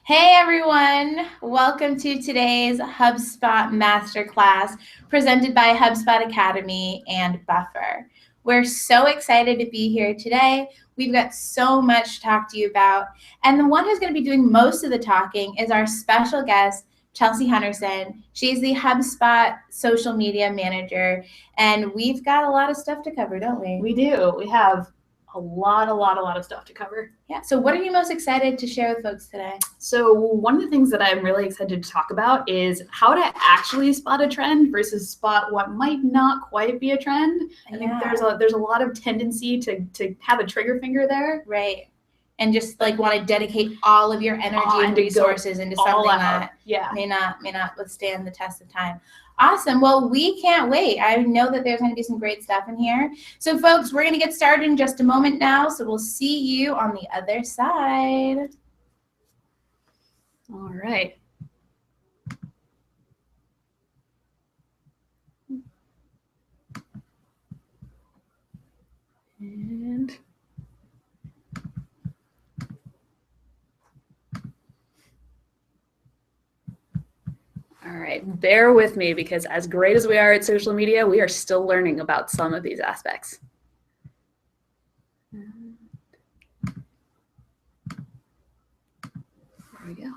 Hey everyone, welcome to today's HubSpot Masterclass presented by HubSpot Academy and Buffer. We're so excited to be here today. We've got so much to talk to you about. And the one who's going to be doing most of the talking is our special guest, Chelsea Henderson. She's the HubSpot social media manager. And we've got a lot of stuff to cover, don't we? We do. We have a lot of stuff to cover. Yeah. So what are you most excited to share with folks today? So one of the things that I'm really excited to talk about is how to actually spot a trend versus spot what might not quite be a trend. I think there's a lot of tendency to have a trigger finger there. Right. And just like want to dedicate all of your energy and resources into something that may not withstand the test of time. Awesome. Well, we can't wait. I know that there's going to be some great stuff in here. So folks, we're going to get started in just a moment now. So we'll see you on the other side. All right. And all right, bear with me because as great as we are at social media, we are still learning about some of these aspects. There we go.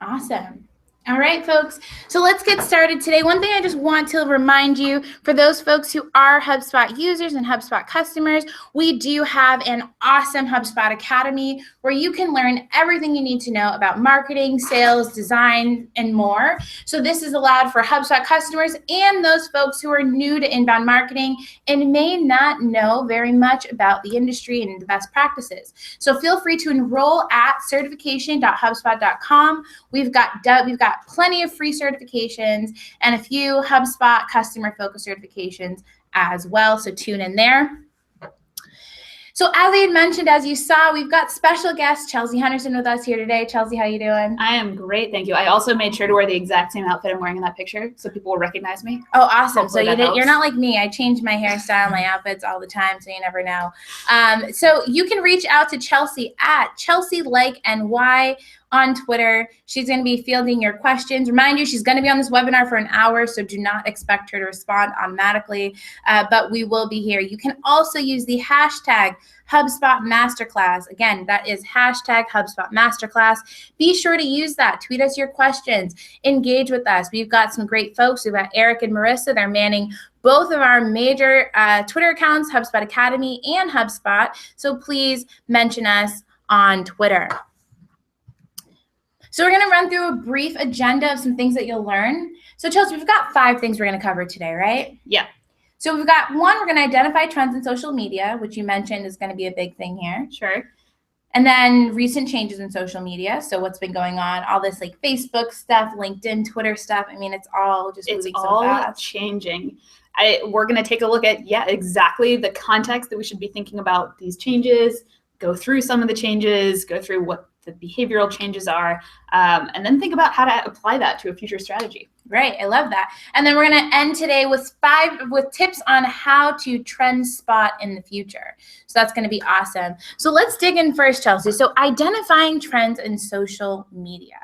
Awesome. All right, folks. So let's get started today. One thing I just want to remind you, for those folks who are HubSpot users and HubSpot customers, we do have an awesome HubSpot Academy where you can learn everything you need to know about marketing, sales, design, and more. So this is allowed for HubSpot customers and those folks who are new to inbound marketing and may not know very much about the industry and the best practices. So feel free to enroll at certification.hubspot.com. We've got plenty of free certifications and a few HubSpot customer-focused certifications as well, so tune in there. So as I had mentioned, as you saw, we've got special guest Chelsea Henderson with us here today. Chelsea, how you doing? I am great, thank you. I also made sure to wear the exact same outfit I'm wearing in that picture so people will recognize me. Oh, awesome. Hopefully so you're not like me. I change my hairstyle, my outfits all the time, so you never know. So you can reach out to Chelsea at ChelseaLikeNY on Twitter. She's going to be fielding your questions. Remind you, she's going to be on this webinar for an hour, so do not expect her to respond automatically, but we will be here. You can also use the hashtag HubSpot Masterclass. Again, that is hashtag HubSpot Masterclass. Be sure to use that. Tweet us your questions. Engage with us. We've got some great folks. We've got Eric and Marissa. They're manning both of our major Twitter accounts, HubSpot Academy and HubSpot. So please mention us on Twitter. So we're going to run through a brief agenda of some things that you'll learn. So Chelsea, we've got 5 things we're going to cover today, right? Yeah. So we've got 1, we're going to identify trends in social media, which you mentioned is going to be a big thing here. Sure. And then recent changes in social media. So what's been going on, all this like Facebook stuff, LinkedIn, Twitter stuff. I mean, it's all just moving so fast. It's all changing. We're going to take a look at, exactly the context that we should be thinking about these changes, go through some of the changes, go through what the behavioral changes are, and then think about how to apply that to a future strategy. Right, I love that. And then we're going to end today with 5 tips on how to trend spot in the future. So that's going to be awesome. So let's dig in first, Chelsea. So identifying trends in social media,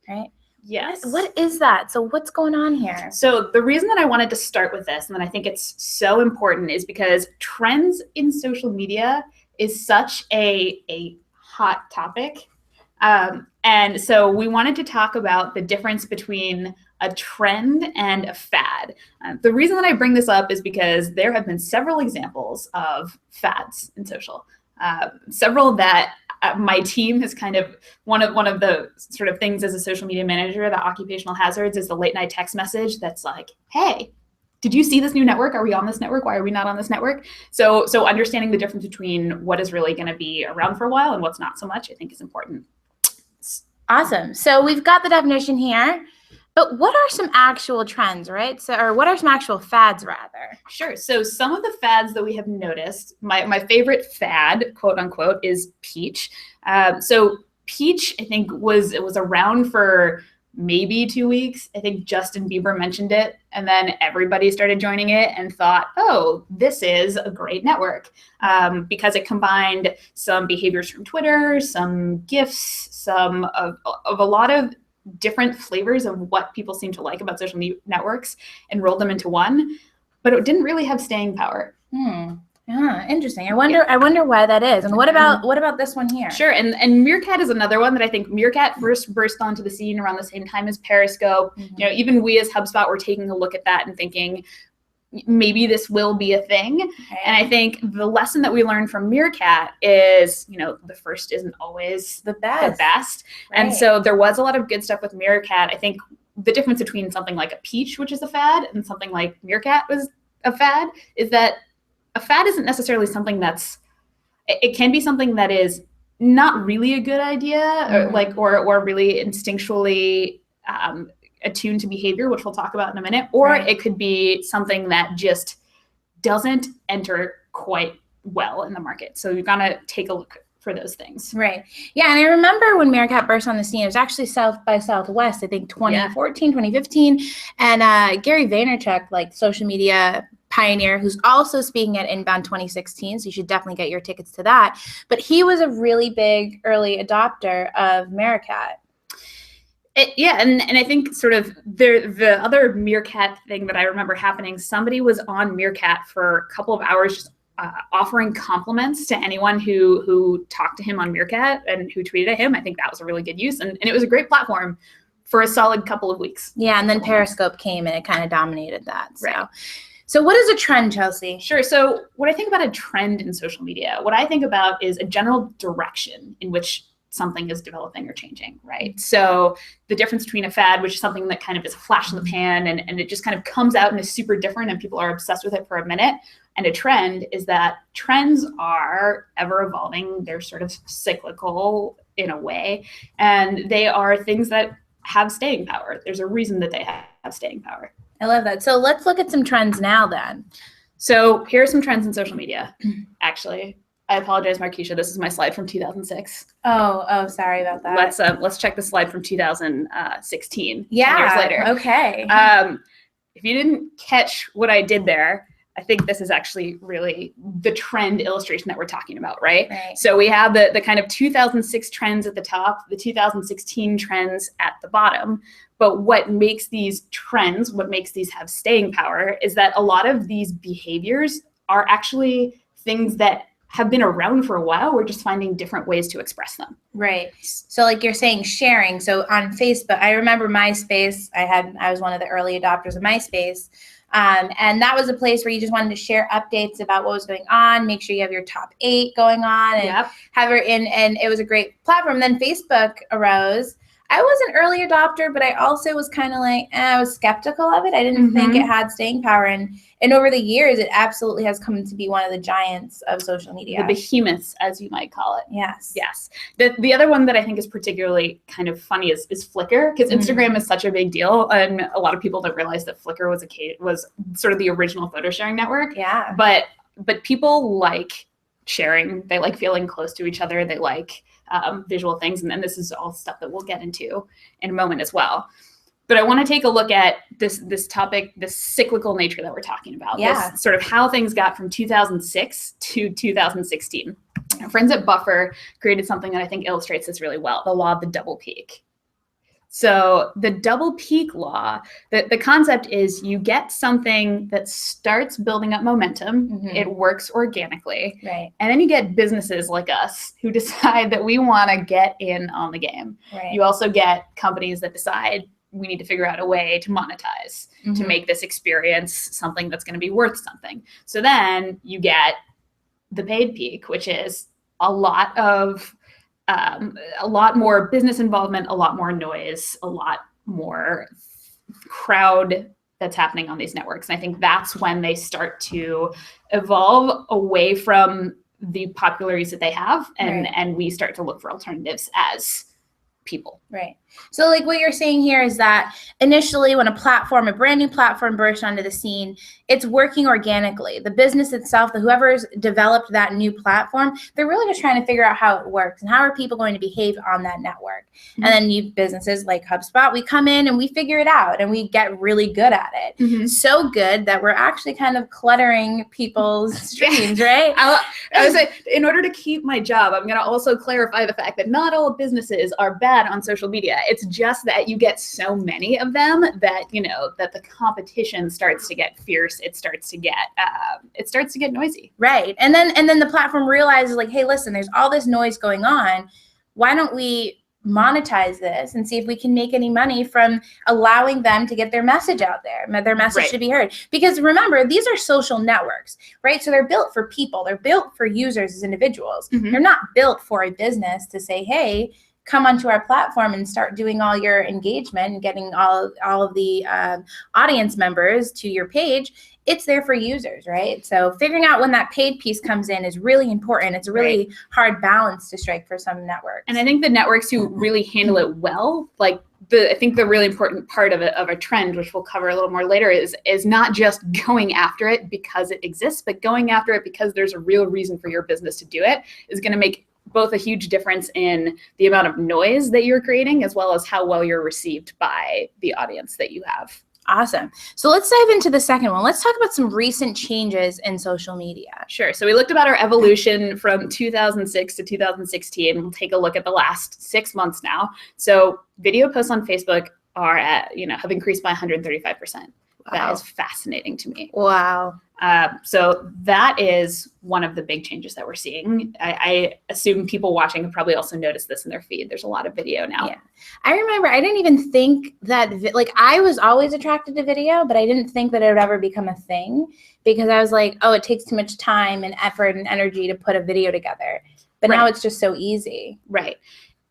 right? Yes. What is that? So what's going on here? So the reason that I wanted to start with this, and that I think it's so important, is because trends in social media is such a hot topic. And so we wanted to talk about the difference between a trend and a fad. The reason that I bring this up is because there have been several examples of fads in social. Several that my team has kind of, one of the sort of things as a social media manager, the occupational hazards, is the late night text message that's like, hey, did you see this new network? Are we on this network? Why are we not on this network? So understanding the difference between what is really going to be around for a while and what's not so much, I think is important. Awesome. So we've got the definition here, but what are some actual trends, right? So, or what are some actual fads rather? Sure. So some of the fads that we have noticed, my favorite fad, quote unquote, is peach. So peach, I think, was around for maybe 2 weeks. I think Justin Bieber mentioned it, and then everybody started joining it and thought, oh, this is a great network, because it combined some behaviors from Twitter, some GIFs, some of a lot of different flavors of what people seem to like about social networks and rolled them into one, but it didn't really have staying power. Yeah, interesting. I wonder why that is. And what about this one here? Sure. And Meerkat is another one that I think Meerkat first burst onto the scene around the same time as Periscope. You know, even we as HubSpot were taking a look at that and thinking, maybe this will be a thing. Okay. And I think the lesson that we learned from Meerkat is, you know, the first isn't always the best. Right. And so there was a lot of good stuff with Meerkat. I think the difference between something like a Peach, which is a fad, and something like Meerkat was a fad, is that a fad isn't necessarily something it can be something that is not really a good idea, or really instinctually attuned to behavior, which we'll talk about in a minute, or it could be something that just doesn't enter quite well in the market. So you've got to take a look for those things. Right. Yeah. And I remember when Meerkat burst on the scene, it was actually South by Southwest, I think 2014, 2015. And Gary Vaynerchuk, like social media pioneer, who's also speaking at Inbound 2016. So you should definitely get your tickets to that. But he was a really big early adopter of Meerkat. And I think sort of the other Meerkat thing that I remember happening, somebody was on Meerkat for a couple of hours just offering compliments to anyone who talked to him on Meerkat and who tweeted at him. I think that was a really good use. And it was a great platform for a solid couple of weeks. Yeah, and then Periscope came and it kind of dominated that. So what is a trend, Chelsea? Sure. So what I think about a trend in social media, what I think about is a general direction in which something is developing or changing, right? So the difference between a fad, which is something that kind of is a flash in the pan and it just kind of comes out and is super different and people are obsessed with it for a minute, and a trend is that trends are ever evolving. They're sort of cyclical in a way, and they are things that have staying power. There's a reason that they have staying power. I love that. So let's look at some trends now then. So here are some trends in social media. Actually, I apologize, Markeisha. This is my slide from 2006. Oh, sorry about that. Let's check the slide from 2016. Yeah. 10 years later. Okay. If you didn't catch what I did there, I think this is actually really the trend illustration that we're talking about, right? So we have the kind of 2006 trends at the top, the 2016 trends at the bottom. But what makes these trends, what makes these have staying power, is that a lot of these behaviors are actually things that have been around for a while. We're just finding different ways to express them. Right. So like you're saying, sharing. So on Facebook, I remember MySpace. I was one of the early adopters of MySpace. And that was a place where you just wanted to share updates about what was going on, make sure you have your top 8 going on, and have her in. And it was a great platform. Then Facebook arose. I was an early adopter, but I also was kind of like, I was skeptical of it. I didn't think it had staying power. And over the years, it absolutely has come to be one of the giants of social media. The behemoths, as you might call it. Yes. The other one that I think is particularly kind of funny is Flickr, because Instagram is such a big deal. And a lot of people don't realize that Flickr was sort of the original photo sharing network. Yeah. But people like sharing. They like feeling close to each other. They like visual things. And then this is all stuff that we'll get into in a moment as well. But I want to take a look at this topic, this cyclical nature that we're talking about. This sort of how things got from 2006 to 2016. Our friends at Buffer created something that I think illustrates this really well, the law of the double peak. So the double peak law, the concept is you get something that starts building up momentum. It works organically. Right. And then you get businesses like us who decide that we want to get in on the game. Right. You also get companies that decide we need to figure out a way to monetize, to make this experience something that's going to be worth something. So then you get the paid peak, which is a lot more business involvement, a lot more noise, a lot more crowd that's happening on these networks. And I think that's when they start to evolve away from the popularities that they have, and we start to look for alternatives as people. Right. So like what you're saying here is that initially when a brand new platform bursts onto the scene, it's working organically. The business itself, whoever's developed that new platform, they're really just trying to figure out how it works and how are people going to behave on that network. Mm-hmm. And then new businesses like HubSpot, we come in and we figure it out and we get really good at it. Mm-hmm. So good that we're actually kind of cluttering people's streams, right? I was like, in order to keep my job, I'm going to also clarify the fact that not all businesses are bad on social media. It's just that you get so many of them that, that the competition starts to get fierce. It starts to get noisy. Right. And then the platform realizes like, hey, listen, there's all this noise going on. Why don't we monetize this and see if we can make any money from allowing them to get their message out there, their message to be heard. Because remember, these are social networks, right? So they're built for people. They're built for users as individuals. Mm-hmm. They're not built for a business to say, hey, come onto our platform and start doing all your engagement and getting all of the audience members to your page. It's there for users, right? So figuring out when that paid piece comes in is really important. It's a really hard balance to strike for some networks. And I think the networks who really handle it well, like I think the really important part of a trend, which we'll cover a little more later, is not just going after it because it exists, but going after it because there's a real reason for your business to do it, is going to make both a huge difference in the amount of noise that you're creating, as well as how well you're received by the audience that you have. Awesome. So let's dive into the second one. Let's talk about some recent changes in social media. Sure. So we looked about our evolution from 2006 to 2016. We'll take a look at the last 6 months now. So video posts on Facebook are have increased by 135%. Wow. That is fascinating to me. Wow. So that is one of the big changes that we're seeing. I assume people watching have probably also noticed this in their feed. There's a lot of video now. Yeah. I remember I didn't even think that, I was always attracted to video, but I didn't think that it would ever become a thing because I was like, oh, it takes too much time and effort and energy to put a video together. But now it's just so easy. Right.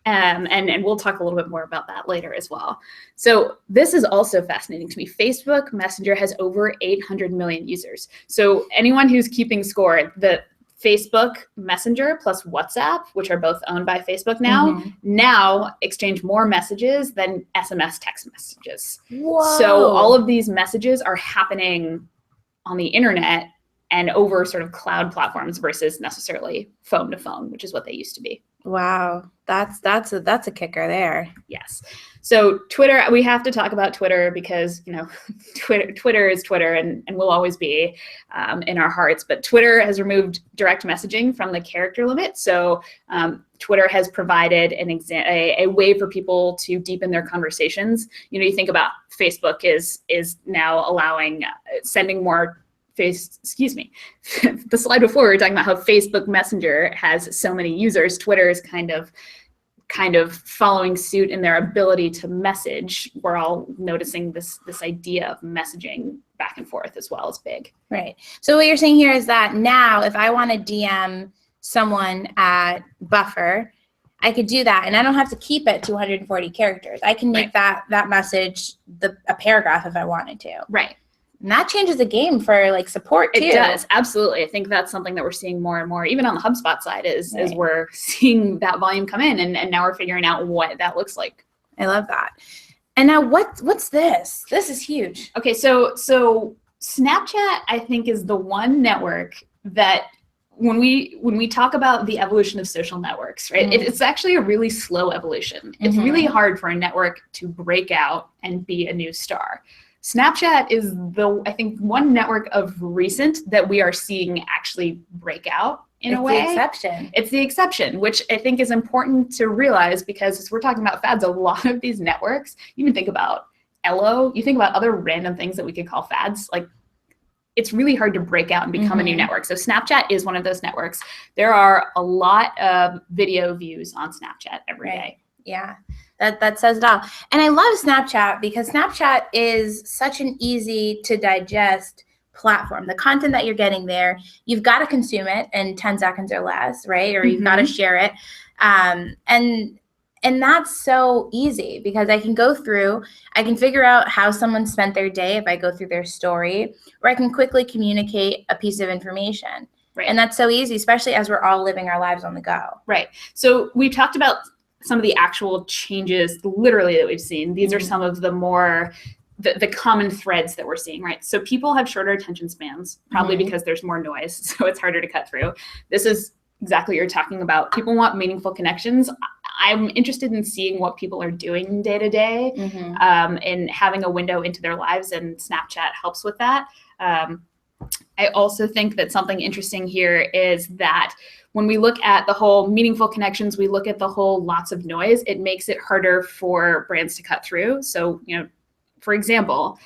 And we'll talk a little bit more about that later as well. So this is also fascinating to me. Facebook Messenger has over 800 million users. So anyone who's keeping score, the Facebook Messenger plus WhatsApp, which are both owned by Facebook now exchange more messages than SMS text messages. Whoa. So all of these messages are happening on the internet and over sort of cloud platforms versus necessarily phone to phone, which is what they used to be. Wow, that's a kicker there. Yes. So Twitter, we have to talk about Twitter because Twitter is Twitter and will always be in our hearts. But Twitter has removed direct messaging from the character limit. So Twitter has provided a way for people to deepen their conversations. You think about Facebook is now allowing sending more. The slide before we were talking about how Facebook Messenger has so many users. Twitter is kind of following suit in their ability to message. We're all noticing this idea of messaging back and forth as well as big. Right. So what you're saying here is that now if I want to DM someone at Buffer, I could do that and I don't have to keep it to 140 characters. I can make that message a paragraph if I wanted to. Right. And that changes the game for support too. It does, absolutely. I think that's something that we're seeing more and more, even on the HubSpot side, is we're seeing that volume come in, and now we're figuring out what that looks like. I love that. And now what's this? This is huge. Okay, so Snapchat, I think, is the one network that when we talk about the evolution of social networks, right, it's actually a really slow evolution. It's really hard for a network to break out and be a new star. Snapchat is I think one network of recent that we are seeing actually break out in a way. It's the exception. It's the exception, which I think is important to realize because as we're talking about fads, a lot of these networks, you even think about Elo, you think about other random things that we could call fads, it's really hard to break out and become a new network. So Snapchat is one of those networks. There are a lot of video views on Snapchat every day. Yeah, that says it all. And I love Snapchat because Snapchat is such an easy to digest platform. The content that you're getting there, you've got to consume it in 10 seconds or less, right? Or you've got to share it. And that's so easy because I can go through, I can figure out how someone spent their day if I go through their story, or I can quickly communicate a piece of information. Right. And that's so easy, especially as we're all living our lives on the go. Right. So we talked about some of the actual changes literally that we've seen. These are some of the more the common threads that we're seeing, right? So people have shorter attention spans, probably because there's more noise, so it's harder to cut through. This is exactly what you're talking about. People want meaningful connections. I'm interested in seeing what people are doing day to day, and having a window into their lives, and Snapchat helps with that. I also think that something interesting here is that when we look at the whole meaningful connections, we look at the whole lots of noise, it makes it harder for brands to cut through. So, for example,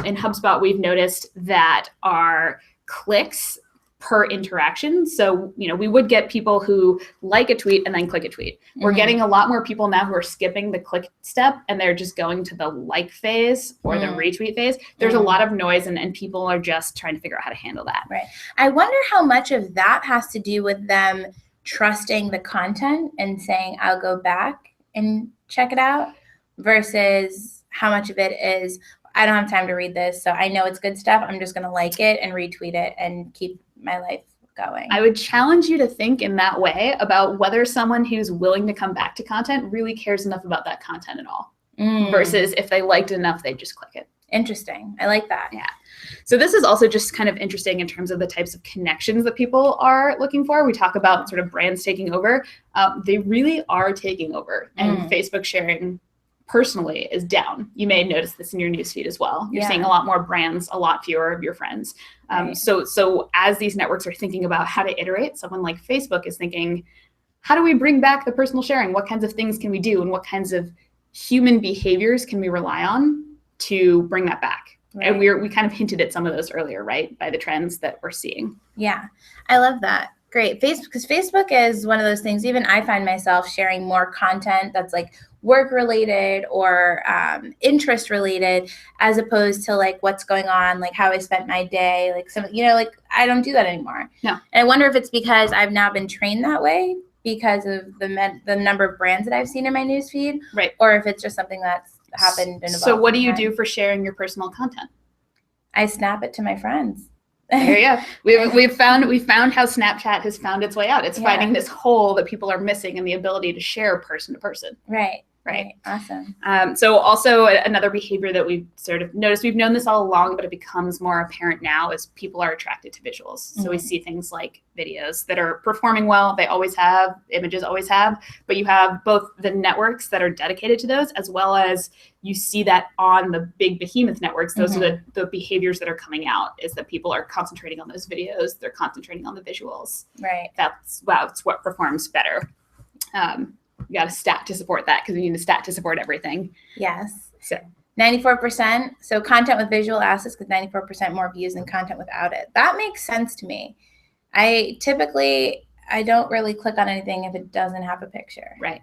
in HubSpot, we've noticed that our clicks per interaction. So, we would get people who like a tweet and then click a tweet. We're getting a lot more people now who are skipping the click step and they're just going to the like phase or the retweet phase. There's a lot of noise and people are just trying to figure out how to handle that. Right. I wonder how much of that has to do with them trusting the content and saying, I'll go back and check it out, versus how much of it is, I don't have time to read this, so I know it's good stuff. I'm just going to like it and retweet it and keep my life going. I would challenge you to think in that way about whether someone who's willing to come back to content really cares enough about that content at all, versus if they liked it enough, they just click it. Interesting. I like that. Yeah. So this is also just kind of interesting in terms of the types of connections that people are looking for. We talk about sort of brands taking over. They really are taking over, and Facebook sharing personally is down. You may notice this in your newsfeed as well. You're seeing a lot more brands, a lot fewer of your friends. So as these networks are thinking about how to iterate, someone like Facebook is thinking, how do we bring back the personal sharing? What kinds of things can we do? And what kinds of human behaviors can we rely on to bring that back? Right. And we kind of hinted at some of those earlier, right? By the trends that we're seeing. Yeah, I love that. Great. Because Facebook is one of those things, even I find myself sharing more content that's like work related or interest related, as opposed to like what's going on, like how I spent my day, like some, like I don't do that anymore. No. And I wonder if it's because I've now been trained that way because of the number of brands that I've seen in my newsfeed, right? Or if it's just something that's happened. So what do you do for sharing your personal content? I snap it to my friends. There you go. We've found how Snapchat has found its way out. It's finding this hole that people are missing in the ability to share person to person. Right. Awesome. So also another behavior that we've sort of noticed, we've known this all along, but it becomes more apparent now, is people are attracted to visuals. So we see things like videos that are performing well. They always have, images always have, but you have both the networks that are dedicated to those, as well as you see that on the big behemoth networks. Those are the behaviors that are coming out, is that people are concentrating on those videos. They're concentrating on the visuals. Right. That's what performs better. You got a stat to support that, because we need a stat to support everything. Yes. So 94%. So content with visual assets gets 94% more views than content without it. That makes sense to me. I don't really click on anything if it doesn't have a picture. Right.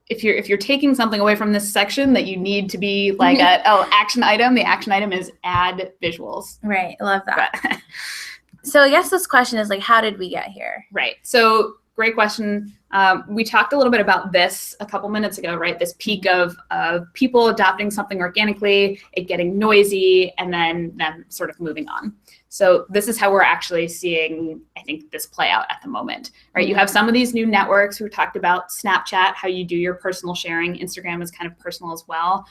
If you're taking something away from this section that you need to be like action item, the action item is add visuals. Right. I love that. So I guess this question is like, how did we get here? Right. So great question. We talked a little bit about this a couple minutes ago, right? This peak of people adopting something organically, it getting noisy, and then them sort of moving on. So this is how we're actually seeing, I think, this play out at the moment, right? You have some of these new networks. We talked about Snapchat, how you do your personal sharing. Instagram is kind of personal as well.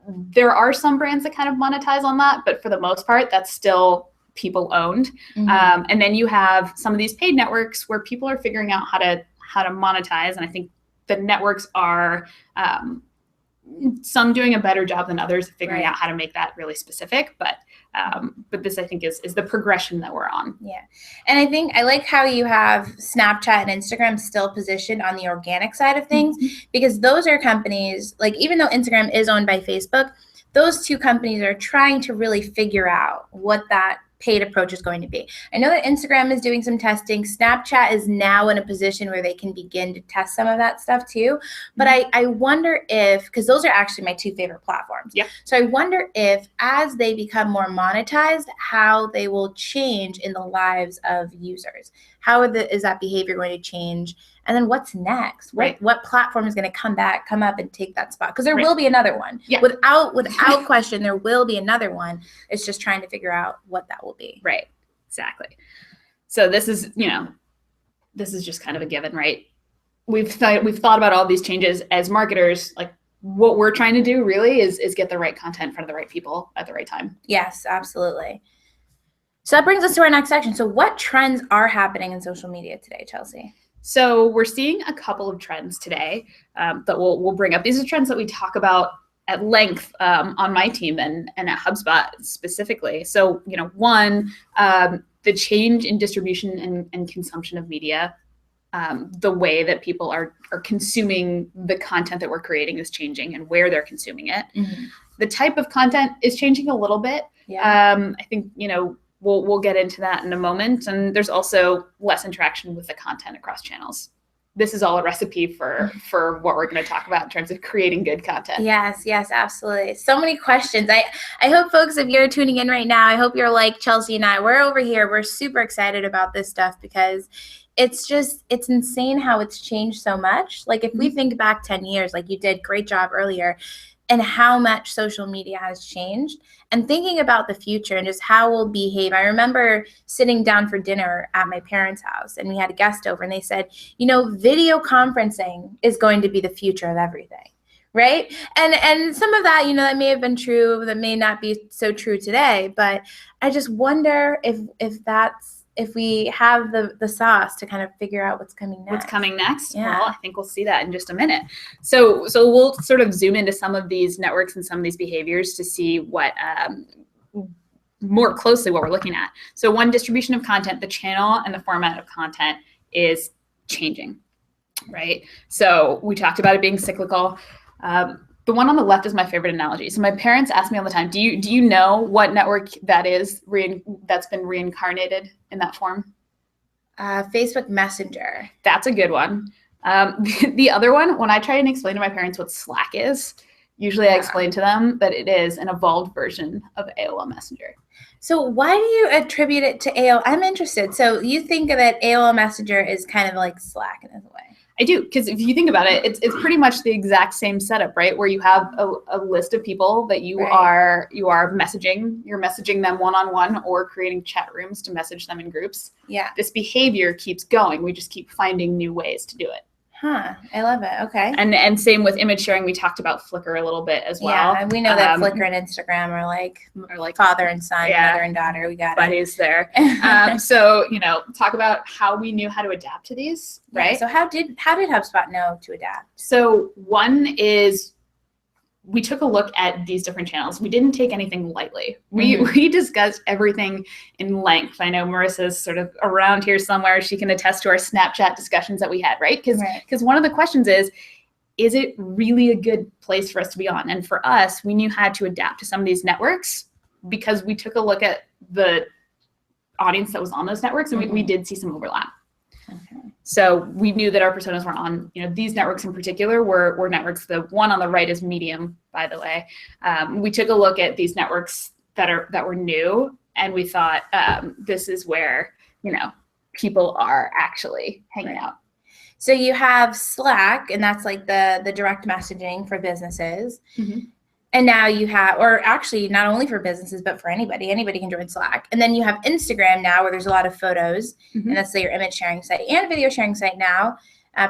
There are some brands that kind of monetize on that, but for the most part, that's still people owned. And then you have some of these paid networks where people are figuring out how to monetize. And I think the networks are some doing a better job than others of figuring out how to make that really specific. But this, I think, is the progression that we're on. Yeah. And I think I like how you have Snapchat and Instagram still positioned on the organic side of things, because those are companies, like, even though Instagram is owned by Facebook, those two companies are trying to really figure out what that paid approach is going to be. I know that Instagram is doing some testing. Snapchat is now in a position where they can begin to test some of that stuff too. But I wonder if, because those are actually my two favorite platforms. Yeah. So I wonder if, as they become more monetized, how they will change in the lives of users. How is that behavior going to change? And then what's next? What platform is going to come up and take that spot? Because there will be another one. Yeah. Without question, there will be another one. It's just trying to figure out what that will be. Right. Exactly. So this is just kind of a given, right? we've thought about all these changes as marketers. Like, what we're trying to do really is get the right content in front of the right people at the right time. Yes, absolutely. So that brings us to our next section. So what trends are happening in social media today, Chelsea? So we're seeing a couple of trends today that we'll bring up. These are trends that we talk about at length on my team and at HubSpot specifically. So, one, the change in distribution and consumption of media. The way that people are consuming the content that we're creating is changing, and where they're consuming it. Mm-hmm. The type of content is changing a little bit. Yeah. I think, we'll get into that in a moment. And there's also less interaction with the content across channels. This is all a recipe for what we're going to talk about in terms of creating good content. Yes, absolutely. So many questions. I hope, folks, if you're tuning in right now, I hope you're like Chelsea and I. We're over here. We're super excited about this stuff because it's insane how it's changed so much. Like, if we think back 10 years, like you did, great job earlier, and how much social media has changed, and thinking about the future and just how we'll behave. I remember sitting down for dinner at my parents' house, and we had a guest over, and they said, video conferencing is going to be the future of everything. Right. And some of that, that may have been true, that may not be so true today. But I just wonder if we have the sauce to kind of figure out what's coming next. What's coming next? Yeah. Well, I think we'll see that in just a minute. So we'll sort of zoom into some of these networks and some of these behaviors to see what more closely what we're looking at. So one, distribution of content, the channel and the format of content is changing, right? So we talked about it being cyclical. The one on the left is my favorite analogy. So my parents ask me all the time, do you know what network that is that's been reincarnated in that form? Facebook Messenger. That's a good one. The other one, when I try and explain to my parents what Slack is, usually I explain to them that it is an evolved version of AOL Messenger. So why do you attribute it to AOL? I'm interested. So you think that AOL Messenger is kind of like Slack in a way? I do, because if you think about it, it's pretty much the exact same setup, right? Where you have a list of people that you are messaging. You're messaging them one-on-one or creating chat rooms to message them in groups. Yeah. This behavior keeps going. We just keep finding new ways to do it. Huh. I love it. Okay. And same with image sharing. We talked about Flickr a little bit as well. Yeah, we know that Flickr and Instagram are like father and son, mother and daughter. We got buddies there. So talk about how we knew how to adapt to these, right? Yeah, so how did HubSpot know to adapt? So one is, we took a look at these different channels. We didn't take anything lightly. We discussed everything in length. I know Marissa's sort of around here somewhere. She can attest to our Snapchat discussions that we had, right? Because one of the questions is it really a good place for us to be on? And for us, we knew how to adapt to some of these networks because we took a look at the audience that was on those networks, and we did see some overlap. Okay. So we knew that our personas were on, these networks in particular were networks. The one on the right is Medium, by the way. We took a look at these networks that were new, and we thought this is where, people are actually hanging out. So you have Slack, and that's like the direct messaging for businesses. Mm-hmm. And now you have, or actually not only for businesses, but for anybody can join Slack. And then you have Instagram now, where there's a lot of photos, and that's your image sharing site and video sharing site now.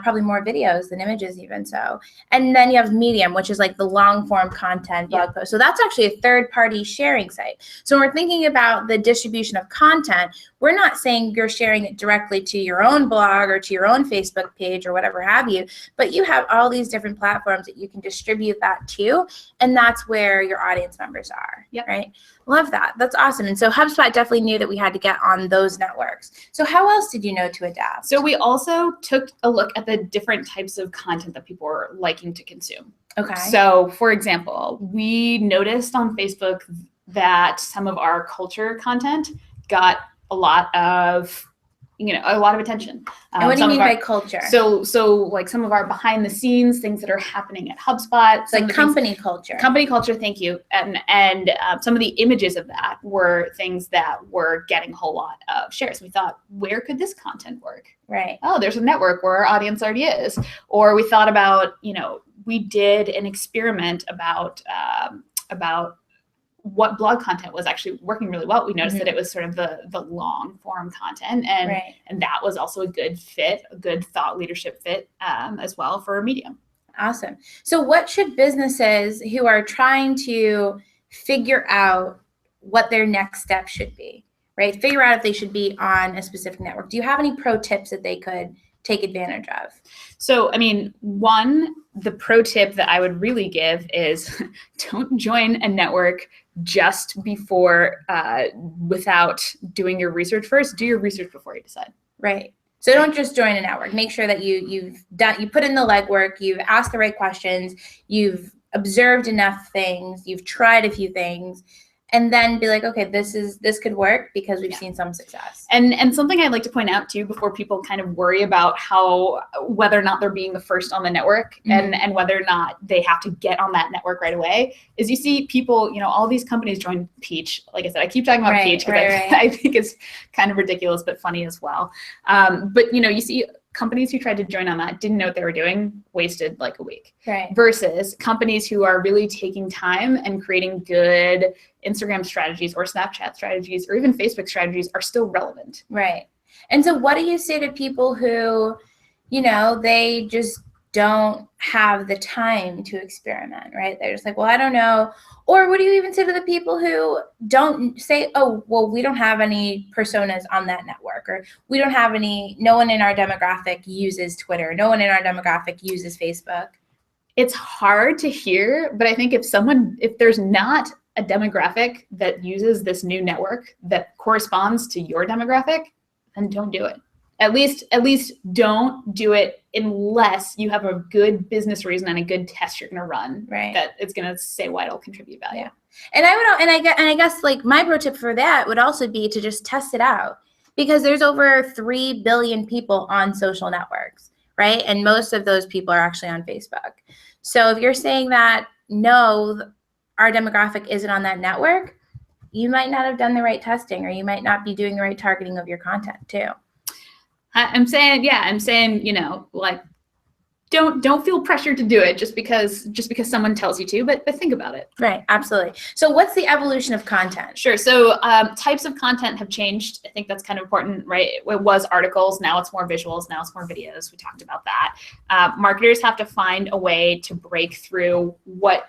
Probably more videos than images even so. And then you have Medium, which is like the long form content blog post. So that's actually a third party sharing site. So when we're thinking about the distribution of content, we're not saying you're sharing it directly to your own blog or to your own Facebook page or whatever have you, but you have all these different platforms that you can distribute that to. And that's where your audience members are, right? Love that. That's awesome. And so HubSpot definitely knew that we had to get on those networks. So how else did you know to adapt? So we also took a look at the different types of content that people were liking to consume. Okay. So for example, we noticed on Facebook that some of our culture content got a lot of attention. And what do you mean by culture? So like some of our behind the scenes things that are happening at HubSpot. Like company culture. Company culture, thank you. And some of the images of that were things that were getting a whole lot of shares. We thought, where could this content work? Right. Oh, there's a network where our audience already is. Or we thought about, we did an experiment about what blog content was actually working really well. We noticed that it was sort of the long form content, and that was also a good fit, a good thought leadership fit as well for Medium. Awesome. So what should businesses who are trying to figure out what their next step should be, right? Figure out if they should be on a specific network. Do you have any pro tips that they could take advantage of? So, I mean, the pro tip that I would really give is don't join a network just before, without doing your research first. Do your research before you decide. Right. So don't just join a network. Make sure that you put in the legwork, you've asked the right questions, you've observed enough things, you've tried a few things, and then be like, okay, this could work because we've seen some success. And something I'd like to point out too, before people kind of worry about whether or not they're being the first on the network and whether or not they have to get on that network right away, is you see people, all these companies join Peach. Like I said, I keep talking about Peach because I think it's kind of ridiculous but funny as well. But you see companies who tried to join on that, didn't know what they were doing, wasted like a week. Right. Versus companies who are really taking time and creating good Instagram strategies or Snapchat strategies or even Facebook strategies are still relevant. Right. And so what do you say to people who, they just don't have the time to experiment, right? They're just like, well, I don't know. Or what do you even say to the people who don't say, oh, well, we don't have any personas on that network, or we don't have no one in our demographic uses Twitter, no one in our demographic uses Facebook? It's hard to hear, but I think if there's not a demographic that uses this new network that corresponds to your demographic, then don't do it. At least don't do it unless you have a good business reason and a good test you're going to run that it's going to say why it'll contribute value. Yeah. And I guess like my pro tip for that would also be to just test it out, because there's over 3 billion people on social networks, right? And most of those people are actually on Facebook. So if you're saying that, no, our demographic isn't on that network, you might not have done the right testing, or you might not be doing the right targeting of your content too. I'm saying, like, don't feel pressured to do it just because someone tells you to, but think about it. Right, absolutely. So what's the evolution of content? Sure. So types of content have changed. I think that's kind of important, right? It was articles, now it's more visuals, now it's more videos. We talked about that. Marketers have to find a way to break through what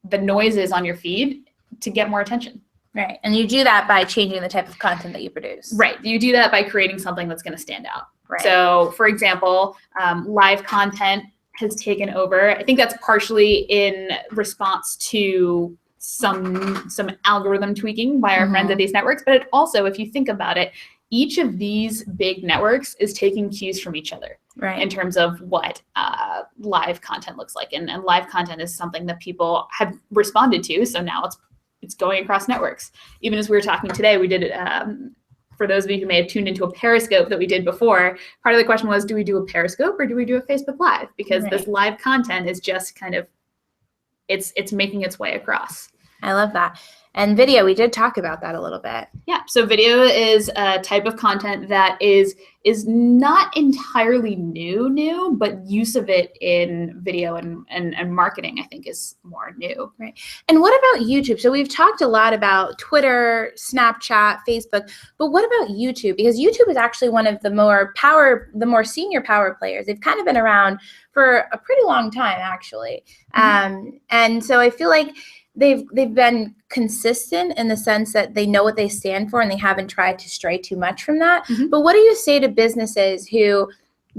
the noise is on your feed to get more attention. Right. And you do that by changing the type of content that you produce. Right. You do that by creating something that's going to stand out. Right. So, for example, live content has taken over. I think that's partially in response to some algorithm tweaking by our friends at these networks. But it also, if you think about it, each of these big networks is taking cues from each other. Right. In terms of what live content looks like. And live content is something that people have responded to. So now it's going across networks. Even as we were talking today, we did it, for those of you who may have tuned into a Periscope that we did before, part of the question was, do we do a Periscope or do we do a Facebook Live? Because this live content is just kind of, it's making its way across. I love that. And video, we did talk about that a little bit. Yeah, so video is a type of content that is not entirely new, but use of it in video and marketing, I think, is more new. Right. And what about YouTube? So we've talked a lot about Twitter, Snapchat, Facebook, but what about YouTube? Because YouTube is actually one of the more senior power players. They've kind of been around for a pretty long time, actually. And so I feel like they've been consistent in the sense that they know what they stand for and they haven't tried to stray too much from that. But what do you say to businesses who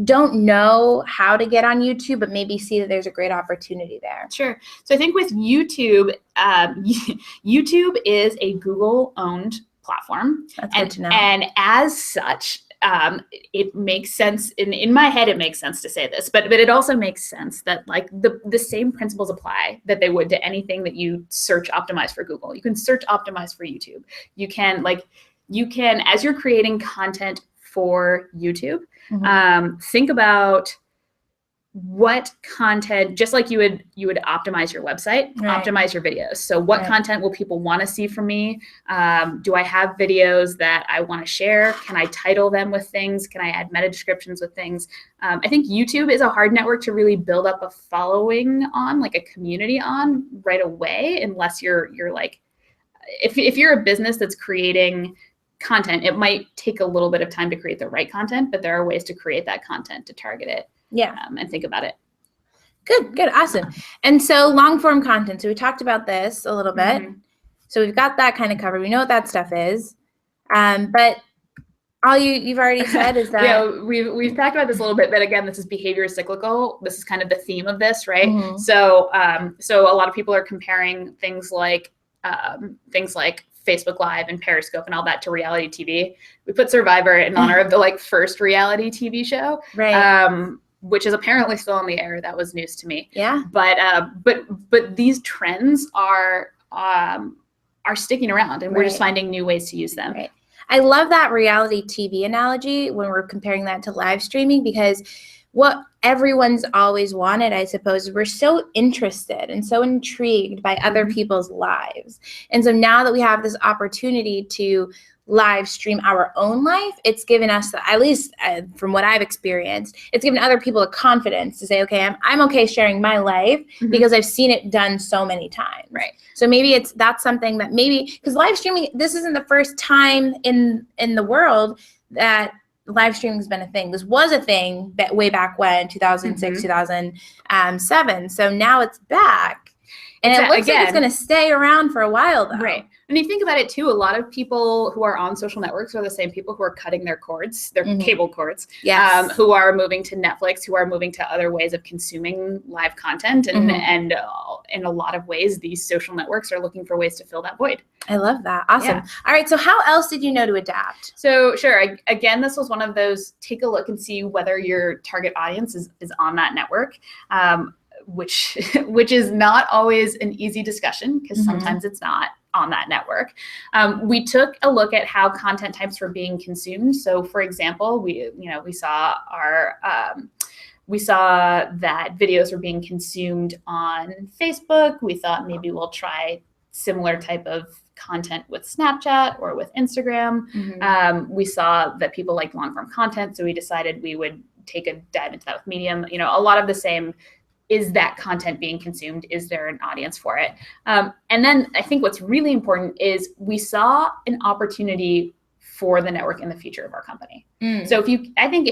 don't know how to get on YouTube, but maybe see that there's a great opportunity there? Sure. So I think with YouTube, YouTube is a Google-owned platform. That's good to know. And as such, it makes sense in my head. It makes sense to say this, but it also makes sense that like the same principles apply that they would to anything that you search optimize for Google. You can search optimize for YouTube. You can as you're creating content for YouTube, think about what content, just like you would optimize your website, optimize your videos. So what content will people want to see from me? Do I have videos that I want to share? Can I title them with things? Can I add meta descriptions with things? I think YouTube is a hard network to really build up a following on, like a community on right away, unless you're like if you're a business that's creating content, it might take a little bit of time to create the right content, but there are ways to create that content to target it. And think about it. Good, awesome. And so long form content. So we talked about this a little bit. So we've got that kind of covered. We know what that stuff is. But all you've already said is that we've talked about this a little bit, but again, this is behavior is cyclical. This is kind of the theme of this, right? So a lot of people are comparing things like Facebook Live and Periscope and all that to reality TV. We put Survivor in honor of the first reality TV show, right? Which is apparently still on the air. That was news to me. Yeah. But these trends are sticking around, and we're just finding new ways to use them. Right. I love that reality TV analogy when we're comparing that to live streaming, because what everyone's always wanted, I suppose, we're so interested and so intrigued by other people's lives. And so now that we have this opportunity to live stream our own life, it's given us, at least from what I've experienced, it's given other people a confidence to say, okay, I'm okay sharing my life because I've seen it done so many times. Right. So maybe that's something that because live streaming, this isn't the first time in the world that live streaming has been a thing. This was a thing way back when, 2006, 2007. So now it's back. And it looks like it's going to stay around for a while, though. Right. And you think about it, too, a lot of people who are on social networks are the same people who are cutting their cords, their cable cords, who are moving to Netflix, who are moving to other ways of consuming live content. And in a lot of ways, these social networks are looking for ways to fill that void. I love that. Awesome. Yeah. All right. So how else did you know to adapt? So sure. Again, this was one of those, take a look and see whether your target audience is on that network. Which is not always an easy discussion, because sometimes it's not on that network. We took a look at how content types were being consumed. So, for example, we saw that videos were being consumed on Facebook. We thought maybe we'll try similar type of content with Snapchat or with Instagram. We saw that people like long form content, so we decided we would take a dive into that with Medium. A lot of the same. Is that content being consumed? Is there an audience for it? And then I think what's really important is we saw an opportunity for the network in the future of our company. So if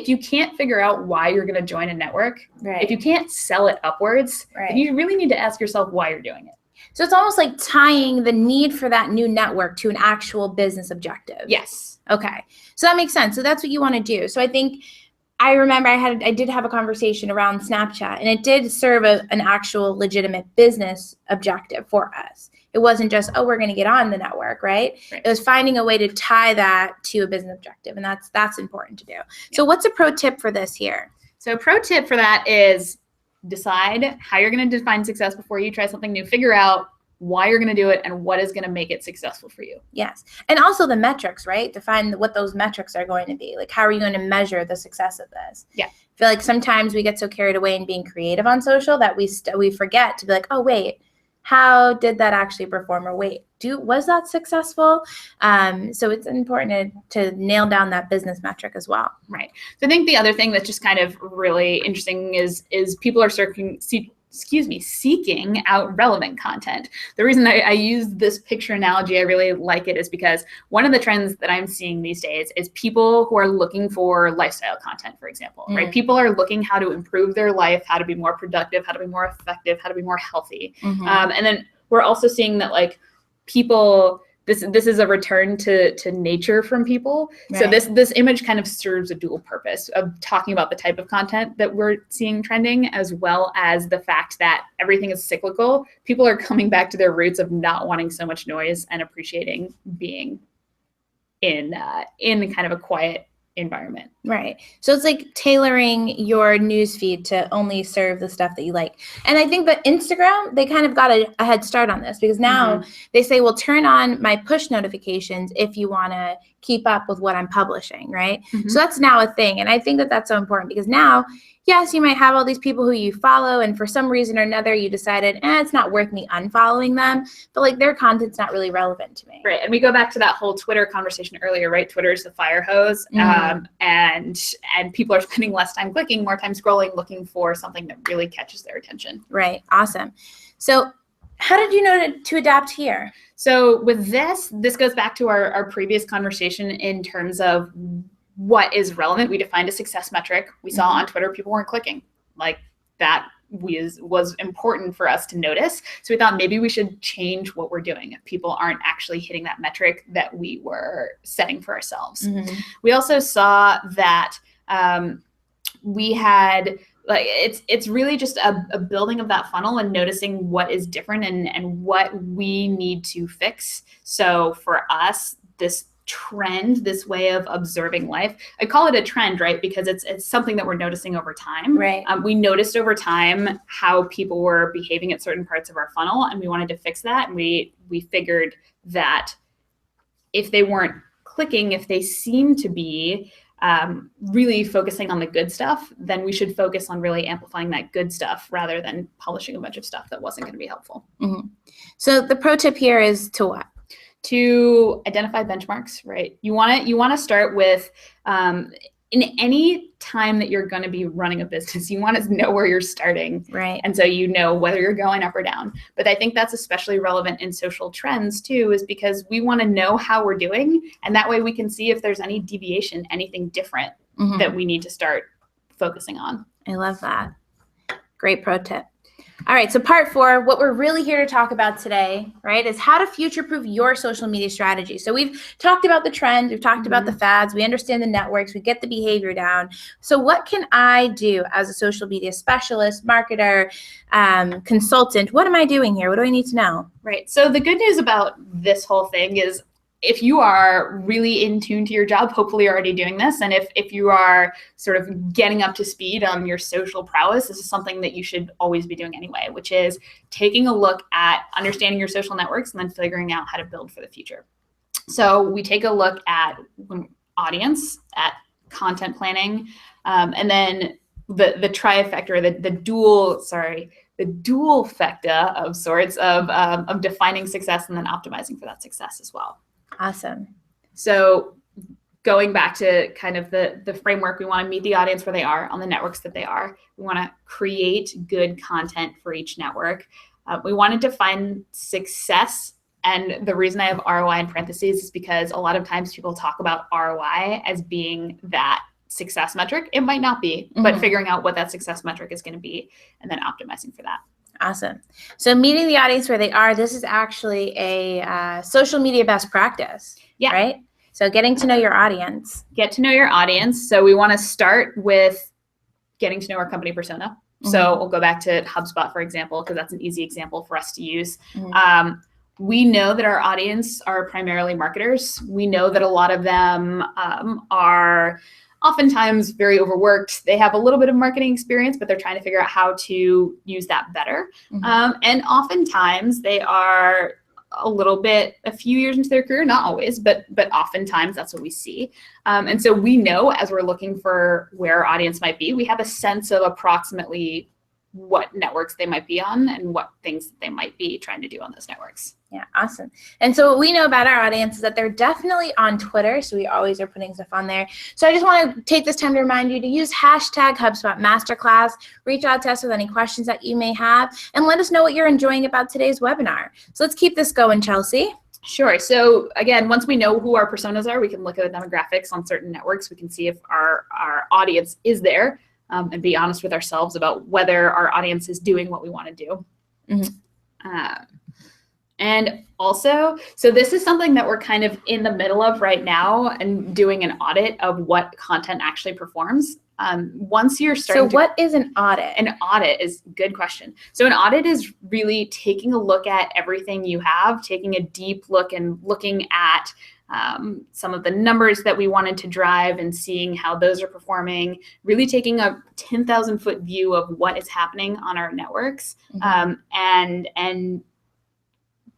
you can't figure out why you're going to join a network, if you can't sell it upwards, then you really need to ask yourself why you're doing it. So it's almost like tying the need for that new network to an actual business objective. Yes. Okay. So that makes sense. So that's what you want to do. So I think I remember I did have a conversation around Snapchat, and it did serve an actual legitimate business objective for us. It wasn't just, we're going to get on the network, right? It was finding a way to tie that to a business objective, and that's important to do. Yeah. So what's a pro tip for this here? So pro tip for that is decide how you're going to define success before you try something new. Figure out why you're going to do it and what is going to make it successful for you. Yes. And also the metrics, right? Define what those metrics are going to be. Like, how are you going to measure the success of this? Yeah. I feel like sometimes we get so carried away in being creative on social that we forget to be like, oh, wait, how did that actually perform? Or wait, was that successful? So it's important to nail down that business metric as well. Right. So I think the other thing that's just kind of really interesting is people are seeking out relevant content. The reason I use this picture analogy, I really like it, is because one of the trends that I'm seeing these days is people who are looking for lifestyle content, for example, right? People are looking how to improve their life, how to be more productive, how to be more effective, how to be more healthy. And then we're also seeing that people, this is a return to nature from people. Right. So this image kind of serves a dual purpose of talking about the type of content that we're seeing trending, as well as the fact that everything is cyclical. People are coming back to their roots of not wanting so much noise and appreciating being in kind of a quiet environment. Right. So it's like tailoring your news feed to only serve the stuff that you like. And I think that Instagram, they kind of got a head start on this, because now they say, well, turn on my push notifications if you want to keep up with what I'm publishing, right? So that's now a thing. And I think that that's so important, because now, yes, you might have all these people who you follow, and for some reason or another, you decided, it's not worth me unfollowing them, but their content's not really relevant to me. Right. And we go back to that whole Twitter conversation earlier, right? Twitter is the fire hose. And people are spending less time clicking, more time scrolling, looking for something that really catches their attention. Right. Awesome. So How did you know to adapt here? So with this goes back to our previous conversation in terms of what is relevant. We defined a success metric. We saw on Twitter people weren't clicking. Like that was important for us to notice. So we thought maybe we should change what we're doing if people aren't actually hitting that metric that we were setting for ourselves. We also saw that we had it's really just a building of that funnel and noticing what is different and what we need to fix. So for us, this trend, this way of observing life, I call it a trend, right? Because it's something that we're noticing over time. Right. We noticed over time how people were behaving at certain parts of our funnel, and we wanted to fix that. And we figured that if they weren't clicking, if they seemed to be really focusing on the good stuff, then we should focus on really amplifying that good stuff rather than publishing a bunch of stuff that wasn't going to be helpful. So the pro tip here is to what? To identify benchmarks, right? You want to start with in any time that you're going to be running a business, you want to know where you're starting, right? And so you know whether you're going up or down. But I think that's especially relevant in social trends too, is because we want to know how we're doing, and that way we can see if there's any deviation, anything different that we need to start focusing on. I love that. Great pro tip. All right, so part 4, what we're really here to talk about today, right, is how to future-proof your social media strategy. So we've talked about the trends, we've talked about the fads, we understand the networks, we get the behavior down. So what can I do as a social media specialist, marketer, consultant? What am I doing here? What do I need to know? Right. So the good news about this whole thing is if you are really in tune to your job, hopefully you're already doing this. And if you are sort of getting up to speed on your social prowess, this is something that you should always be doing anyway, which is taking a look at understanding your social networks and then figuring out how to build for the future. So we take a look at audience, at content planning, and then the trifecta, or the dual fecta of sorts of defining success and then optimizing for that success as well. Awesome. So going back to kind of the framework, we want to meet the audience where they are on the networks that they are. We want to create good content for each network. We want to define success. And the reason I have ROI in parentheses is because a lot of times people talk about ROI as being that success metric. It might not be, but figuring out what that success metric is going to be and then optimizing for that. Awesome. So meeting the audience where they are, this is actually a social media best practice, right? So getting to know your audience. Get to know your audience. So we want to start with getting to know our company persona. So we'll go back to HubSpot, for example, because that's an easy example for us to use. We know that our audience are primarily marketers. We know that a lot of them are oftentimes very overworked. They have a little bit of marketing experience, but they're trying to figure out how to use that better. And oftentimes they are a few years into their career, not always, but oftentimes that's what we see. And so we know as we're looking for where our audience might be, we have a sense of approximately what networks they might be on and what things they might be trying to do on those networks. Yeah, awesome. And so what we know about our audience is that they're definitely on Twitter, so we always are putting stuff on there. So I just want to take this time to remind you to use hashtag HubSpot Masterclass, reach out to us with any questions that you may have, and let us know what you're enjoying about today's webinar. So let's keep this going, Chelsea. Sure. So again, once we know who our personas are, we can look at the demographics on certain networks. We can see if our audience is there. And be honest with ourselves about whether our audience is doing what we want to do. And also, so this is something that we're kind of in the middle of right now and doing an audit of what content actually performs. Once you're starting So what is an audit? An audit is a good question. So an audit is really taking a look at everything you have, taking a deep look and looking at some of the numbers that we wanted to drive and seeing how those are performing, really taking a 10,000 foot view of what is happening on our networks, and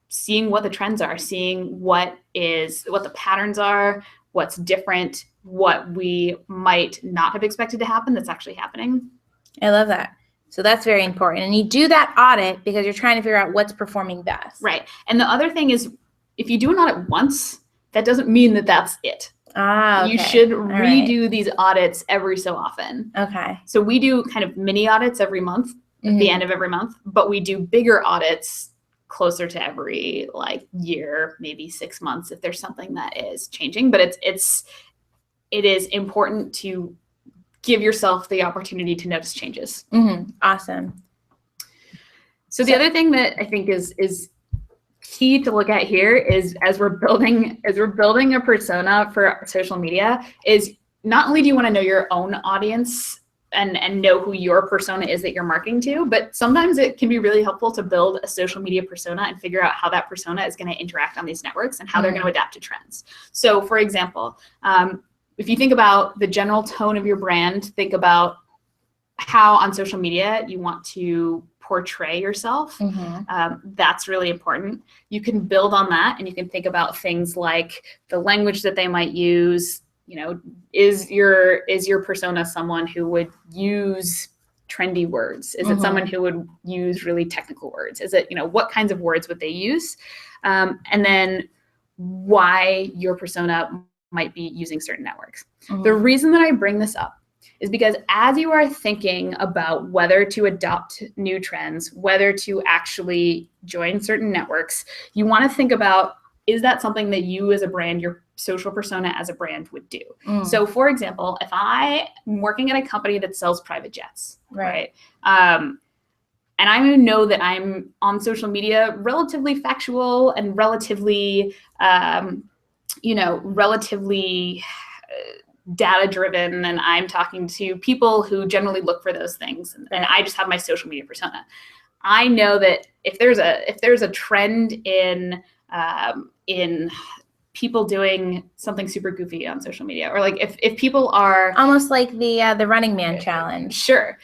seeing what the trends are, seeing what the patterns are, what's different, what we might not have expected to happen that's actually happening. I love that. So that's very important. And you do that audit because you're trying to figure out what's performing best. Right. And the other thing is, if you do an audit once, that doesn't mean that that's it. Okay. You should redo these audits every so often. Okay. So we do kind of mini audits every month, at the end of every month, but we do bigger audits closer to every like year, maybe 6 months if there's something that is changing. But it is important to give yourself the opportunity to notice changes. Awesome. So the other thing that I think is key to look at here is as we're building a persona for social media, is not only do you want to know your own audience and know who your persona is that you're marketing to, but sometimes it can be really helpful to build a social media persona and figure out how that persona is going to interact on these networks and how they're going to adapt to trends. So for example, if you think about the general tone of your brand, think about how on social media you want to portray yourself. That's really important. You can build on that, and you can think about things like the language that they might use. You know, is your persona someone who would use trendy words? Is it someone who would use really technical words? Is it, what kinds of words would they use? And then why your persona might be using certain networks. The reason that I bring this up is because as you are thinking about whether to adopt new trends, whether to actually join certain networks, you want to think about, is that something that you as a brand, your social persona as a brand would do? So for example, if I am working at a company that sells private jets, right? And I know that I'm on social media relatively factual and relatively, relatively data driven, and I'm talking to people who generally look for those things, and I just have my social media persona. I know that if there's a trend in people doing something super goofy on social media, or like if people are almost like the Running Man challenge. Sure.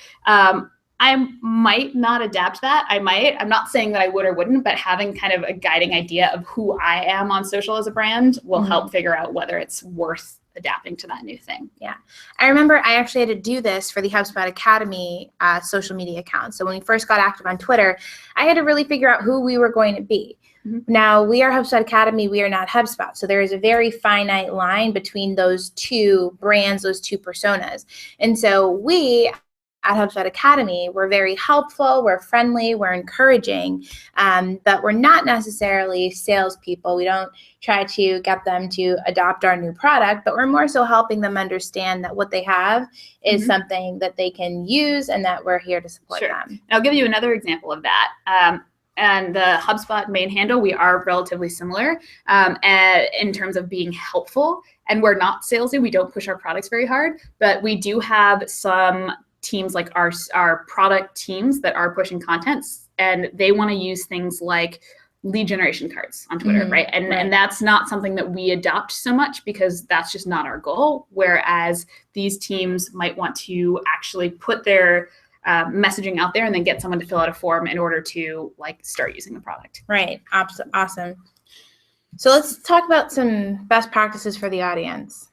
I might not adapt that. I'm not saying that I would or wouldn't, but having kind of a guiding idea of who I am on social as a brand will help figure out whether it's worth adapting to that new thing. Yeah. I remember I actually had to do this for the HubSpot Academy social media account. So when we first got active on Twitter, I had to really figure out who we were going to be. Now, we are HubSpot Academy, we are not HubSpot. So there is a very finite line between those two brands, those two personas. And so we at HubSpot Academy, we're very helpful, we're friendly, we're encouraging, but we're not necessarily salespeople. We don't try to get them to adopt our new product, but we're more so helping them understand that what they have is something that they can use and that we're here to support them. I'll give you another example of that. And the HubSpot main handle, we are relatively similar in terms of being helpful. And we're not salesy. We don't push our products very hard, but we do have some teams like our product teams that are pushing contents, and they want to use things like lead generation cards on Twitter, right? And that's not something that we adopt so much because that's just not our goal. Whereas these teams might want to actually put their messaging out there and then get someone to fill out a form in order to like start using the product. Right. Awesome. So let's talk about some best practices for the audience.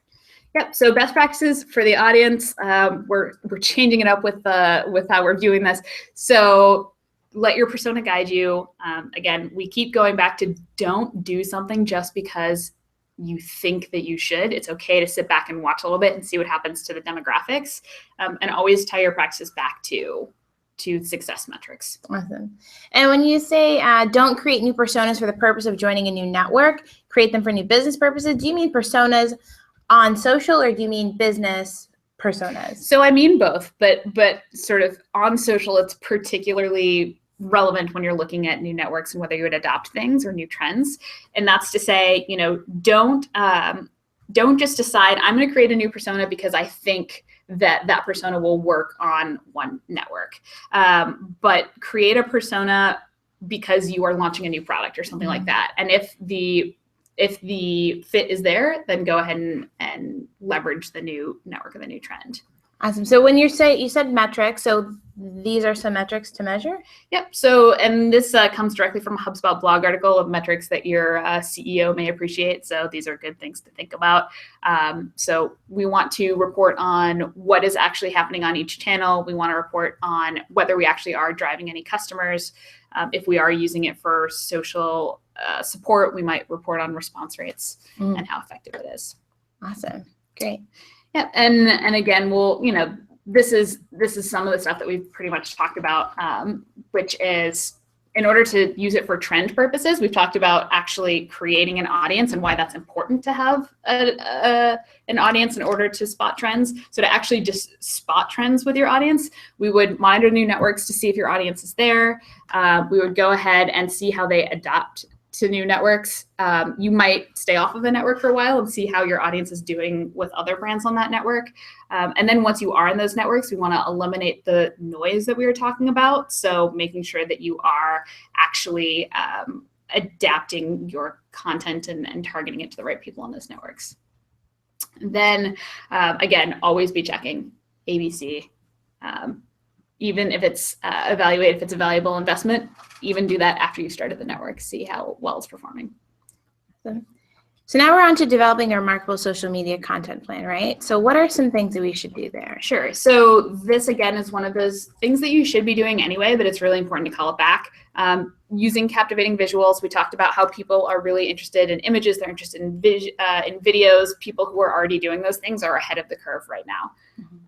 Yep. So best practices for the audience. We're changing it up with how we're viewing this. So let your persona guide you. Again, we keep going back to don't do something just because you think that you should. It's okay to sit back and watch a little bit and see what happens to the demographics, and always tie your practices back to success metrics. Awesome. And when you say don't create new personas for the purpose of joining a new network, create them for new business purposes, do you mean personas on social, or do you mean business personas? So I mean both, but sort of on social, it's particularly relevant when you're looking at new networks and whether you would adopt things or new trends. And that's to say, don't just decide I'm going to create a new persona because I think that persona will work on one network, but create a persona because you are launching a new product or something like that. And if the fit is there, then go ahead and leverage the new network or the new trend. Awesome. So when you said metrics, so these are some metrics to measure? Yep. So, and this comes directly from a HubSpot blog article of metrics that your CEO may appreciate. So these are good things to think about. So we want to report on what is actually happening on each channel. We want to report on whether we actually are driving any customers. If we are using it for social support, we might report on response rates and how effective it is. Awesome. Great. Yeah, and again, this is some of the stuff that we've pretty much talked about, which is in order to use it for trend purposes, we've talked about actually creating an audience and why that's important to have an audience in order to spot trends. So to actually just spot trends with your audience, we would monitor new networks to see if your audience is there. We would go ahead and see how they adapt to new networks. You might stay off of a network for a while and see how your audience is doing with other brands on that network. And then once you are in those networks, we want to eliminate the noise that we were talking about. So making sure that you are actually adapting your content and targeting it to the right people on those networks. Then again, always be checking ABC. Even if it's evaluate if it's a valuable investment, even do that after you started the network, see how well it's performing. So now we're on to developing a remarkable social media content plan, right? So what are some things that we should do there? Sure. So this, again, is one of those things that you should be doing anyway, but it's really important to call it back. Using captivating visuals. We talked about how people are really interested in images. They're interested in videos. People who are already doing those things are ahead of the curve right now.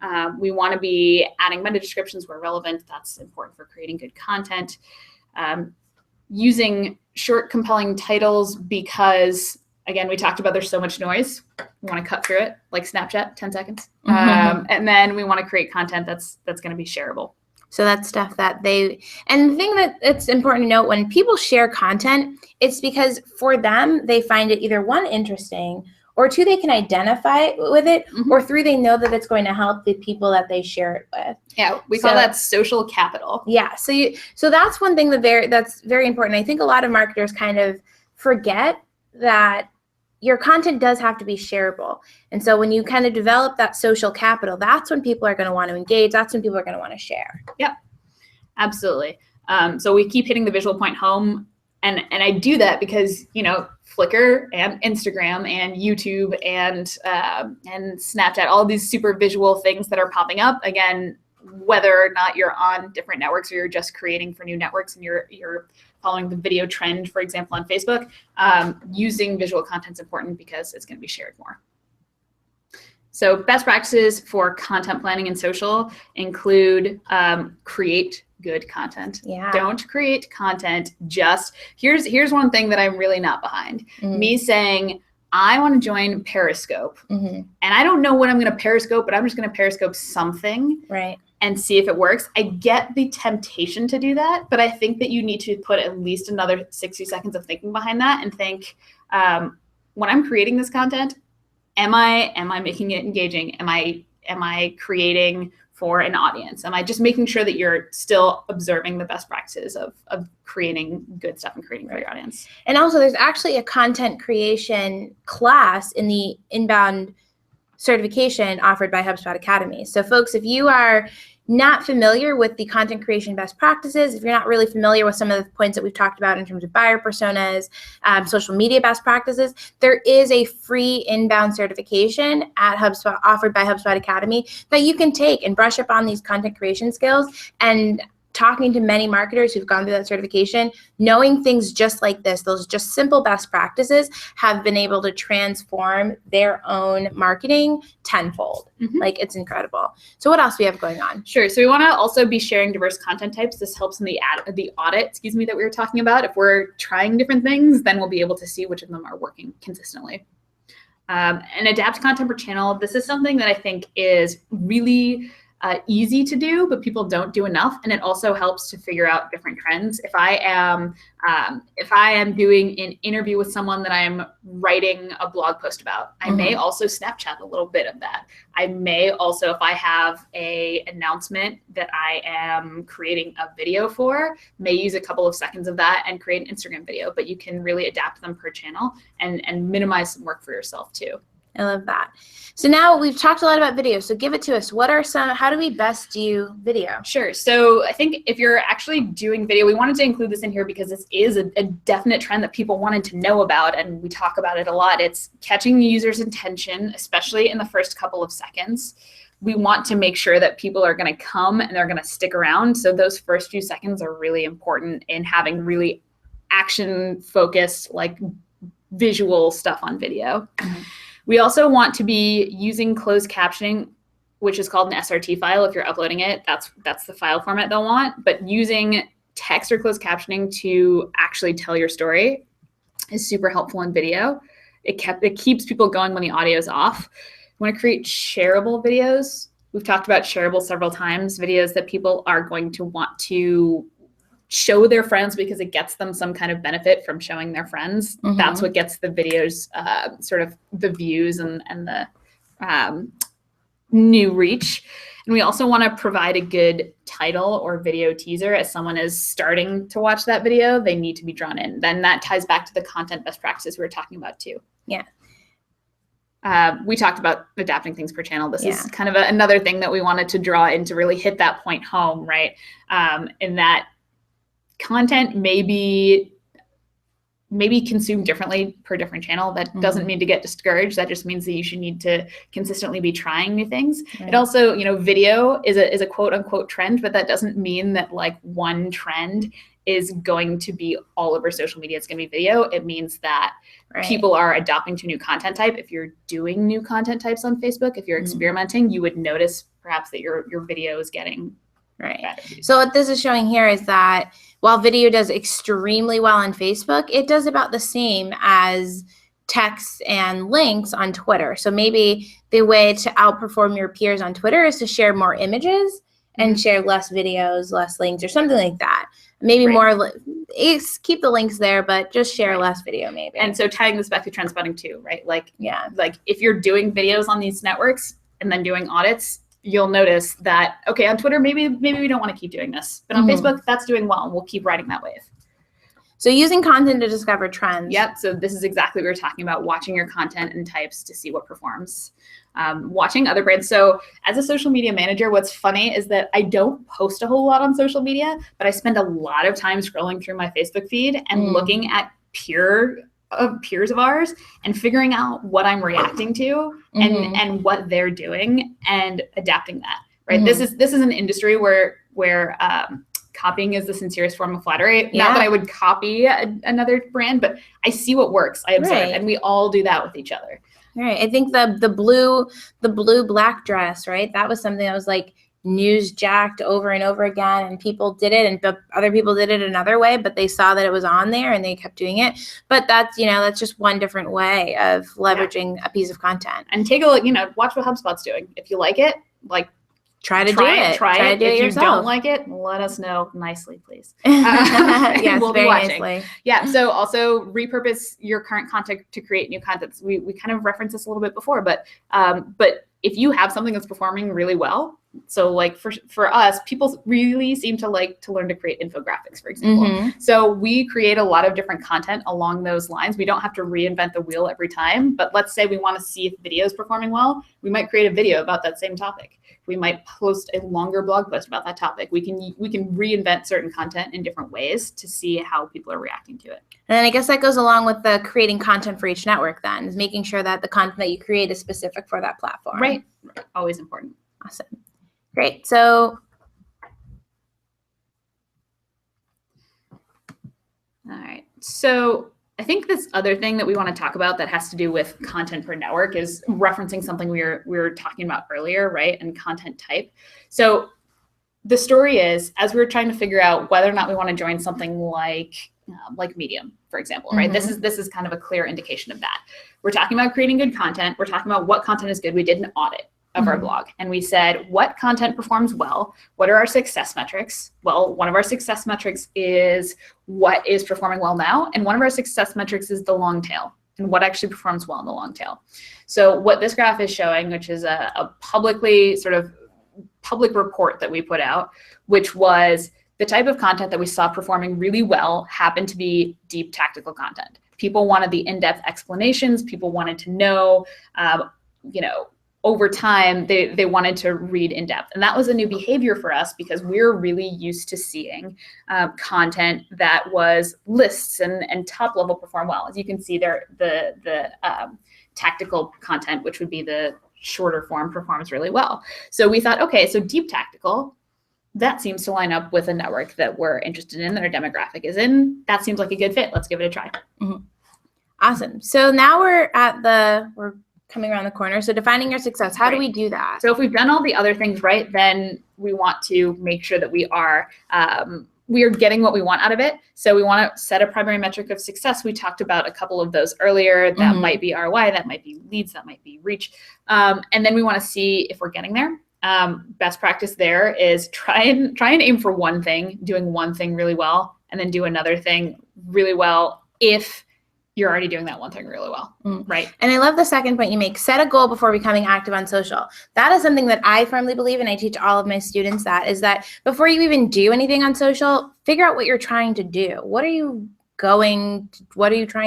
Mm-hmm. We want to be adding meta descriptions where relevant. That's important for creating good content. Using short, compelling titles because, again, we talked about there's so much noise. We want to cut through it, like Snapchat, 10 seconds. Mm-hmm. And then we want to create content that's going to be shareable. So that's stuff that and the thing that it's important to note, when people share content, it's because for them, they find it either one, interesting, or two, they can identify with it, mm-hmm. or three, they know that it's going to help the people that they share it with. Yeah, we call that social capital. Yeah, so that's one thing that's very important. I think a lot of marketers kind of forget that your content does have to be shareable. And so when you kind of develop that social capital, that's when people are going to want to engage. That's when people are going to want to share. Yep, absolutely. So we keep hitting the visual point home. And I do that because, Flickr and Instagram and YouTube and Snapchat, all these super visual things that are popping up. Again, whether or not you're on different networks or you're just creating for new networks and you're following the video trend, for example, on Facebook, using visual content is important because it's going to be shared more. So best practices for content planning and social include create good content. Yeah. Don't create content just, here's one thing that I'm really not behind. Mm-hmm. Me saying, I want to join Periscope. Mm-hmm. And I don't know what I'm going to Periscope, but I'm just going to Periscope something. Right. And see if it works. I get the temptation to do that, but I think that you need to put at least another 60 seconds of thinking behind that and think, when I'm creating this content, am I making it engaging? Am I creating for an audience? Am I just making sure that you're still observing the best practices of creating good stuff and creating for your audience? And also there's actually a content creation class in the inbound certification offered by HubSpot Academy. So folks, if you are not familiar with the content creation best practices, if you're not really familiar with some of the points that we've talked about in terms of buyer personas, social media best practices, there is a free inbound certification at HubSpot offered by HubSpot Academy that you can take and brush up on these content creation skills. And talking to many marketers who've gone through that certification, knowing things just like this, those just simple best practices have been able to transform their own marketing tenfold. Mm-hmm. Like, it's incredible. So what else do we have going on? Sure. So we want to also be sharing diverse content types. This helps in the audit, that we were talking about. If we're trying different things, then we'll be able to see which of them are working consistently. And adapt content per channel. This is something that I think is really easy to do, but people don't do enough. And it also helps to figure out different trends. If I am doing an interview with someone that I'm writing a blog post about, I may also Snapchat a little bit of that. I may also, if I have a announcement that I am creating a video for, may use a couple of seconds of that and create an Instagram video, but you can really adapt them per channel and minimize some work for yourself too. I love that. So now we've talked a lot about video. So give it to us. How do we best do video? Sure. So I think if you're actually doing video, we wanted to include this in here because this is a definite trend that people wanted to know about, and we talk about it a lot. It's catching the user's attention, especially in the first couple of seconds. We want to make sure that people are going to come and they're going to stick around. So those first few seconds are really important in having really action-focused, like visual stuff on video. Mm-hmm. We also want to be using closed captioning, which is called an SRT file. If you're uploading it, that's the file format they'll want. But using text or closed captioning to actually tell your story is super helpful in video. It keeps people going when the audio is off. You want to create shareable videos. We've talked about shareable several times, videos that people are going to want to show their friends because it gets them some kind of benefit from showing their friends. Mm-hmm. That's what gets the videos sort of the views and the new reach. And we also want to provide a good title or video teaser. As someone is starting to watch that video, they need to be drawn in. Then that ties back to the content best practices we were talking about too. Yeah. We talked about adapting things per channel. This is kind of another thing that we wanted to draw in to really hit that point home, right? In that content may be consumed differently per different channel. That doesn't mean to get discouraged. That just means that you should need to consistently be trying new things. Right. It also, video is a quote unquote trend, but that doesn't mean that like one trend is going to be all over social media. It's going to be video. It means that people are adopting to new content type. If you're doing new content types on Facebook, if you're experimenting, you would notice perhaps that your video is getting better. So what this is showing here is that while video does extremely well on Facebook, it does about the same as text and links on Twitter. So maybe the way to outperform your peers on Twitter is to share more images and share less videos, less links, or something like that. Maybe more, keep the links there, but just share less video maybe. And so tying this back to trend spotting too, right? Like if you're doing videos on these networks and then doing audits, you'll notice that, okay, on Twitter, maybe we don't want to keep doing this, but on Facebook, that's doing well, and we'll keep riding that wave. So using content to discover trends. Yep. So this is exactly what we were talking about, watching your content and types to see what performs. Watching other brands. So as a social media manager, what's funny is that I don't post a whole lot on social media, but I spend a lot of time scrolling through my Facebook feed and looking at peers of ours and figuring out what I'm reacting to and what they're doing and adapting that. Right. This is an industry where copying is the sincerest form of flattery. Not that I would copy another brand, but I see what works. I observe, and we all do that with each other. Right. I think the blue black dress, right? That was something that was like news jacked over and over again, and people did it, and other people did it another way, but they saw that it was on there and they kept doing it. But that's just one different way of leveraging a piece of content. And take a look, watch what HubSpot's doing. If you like it, try to do it. Try it. If yourself. You don't like it, let us know nicely, please. Yes, we'll very be watching. nicely. Yeah. So also repurpose your current content to create new content. We kind of referenced this a little bit before, but if you have something that's performing really well, so like for us, people really seem to like to learn to create infographics, for example. So we create a lot of different content along those lines. We don't have to reinvent the wheel every time, but let's say we want to see if video is performing well. We might create a video about that same topic. We might post a longer blog post about that topic. We can reinvent certain content in different ways to see how people are reacting to it. And then I guess that goes along with the creating content for each network then, is making sure that the content that you create is specific for that platform. Right. Always important. Awesome. Great. So all right. So I think this other thing that we want to talk about that has to do with content per network is referencing something we were talking about earlier, right? And content type. So the story is, as we were trying to figure out whether or not we want to join something like Medium, for example, right? This is kind of a clear indication of that. We're talking about creating good content. We're talking about what content is good. We did an audit of our blog, and we said, what content performs well? What are our success metrics? Well, one of our success metrics is what is performing well now, and one of our success metrics is the long tail, and what actually performs well in the long tail. So what this graph is showing, which is a public report that we put out, which was the type of content that we saw performing really well happened to be deep tactical content. People wanted the in-depth explanations. People wanted to know, over time, they wanted to read in depth. And that was a new behavior for us because we're really used to seeing content that was lists and top level perform well. As you can see there, the tactical content, which would be the shorter form, performs really well. So we thought, okay, so deep tactical, that seems to line up with a network that we're interested in, that our demographic is in. That seems like a good fit. Let's give it a try. Awesome. So now we're coming around the corner. So defining your success, how do we do that? So if we've done all the other things right, then we want to make sure that we are we are getting what we want out of it. So we want to set a primary metric of success. We talked about a couple of those earlier. That might be ROI, that might be leads, that might be reach. And then we want to see if we're getting there. Best practice there is try and aim for one thing, doing one thing really well, and then do another thing really well if you're already doing that one thing really well, right? And I love the second point you make, set a goal before becoming active on social. That is something that I firmly believe, and I teach all of my students is that before you even do anything on social, figure out what you're trying to do. What are you trying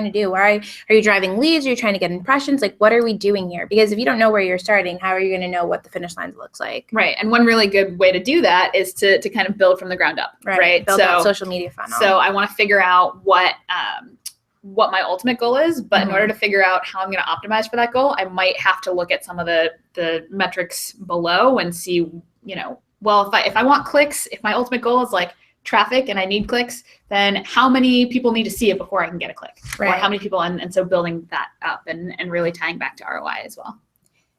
to do? Are you driving leads? Are you trying to get impressions? Like, what are we doing here? Because if you don't know where you're starting, how are you going to know what the finish line looks like? Right. And one really good way to do that is to kind of build from the ground up, right? Build that social media funnel. So I want to figure out what my ultimate goal is, but in order to figure out how I'm going to optimize for that goal, I might have to look at some of the metrics below and see, well, if I want clicks, if my ultimate goal is like traffic and I need clicks, then how many people need to see it before I can get a click? Right. Or how many people, and so building that up and really tying back to ROI as well.